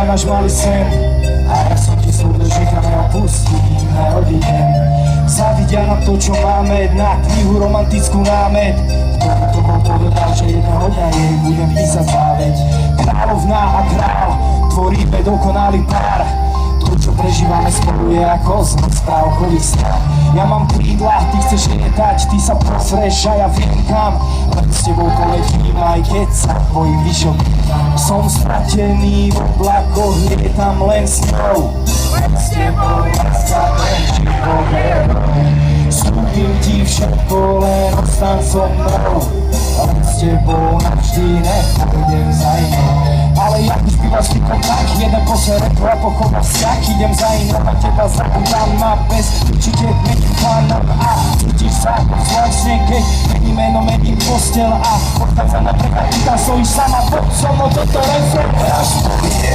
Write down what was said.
náš malý sen. A ja som ti slúbil, že ťa neopustím, neodídem. Zavidia nám to, čo máme, na knihu romantickú námet. Kto to bol povedal, že jedného dňa jej budem písať záveď. Kráľovná a král, tvoríme dokonalý pár. To, čo prežívame spolu, je ako znak správkových strán. Ja mám krídla, ty chceš lietať, ty sa prosreš a ja viem kam. Len s tebou poletím, aj keď sa bojím vyššok. Som stratený v oblakoch, lietam len s ňou. Len s tebou, láska, ten život je roj. Slúbim ti všetko, len ostaň so mnou. Len s tebou navždy nepôjdem za inou. Ale jak už býva zvykom tak, jeden posel retro a pochova vzťah. Idem za inou a teba zabudám na bez. Určite mením pánom a cítiš sa ako zvláštne, keď mení meno, mení postel a odchádza napríklad, ty tam stojíš sama pod so mnou, toto refrén. Až to je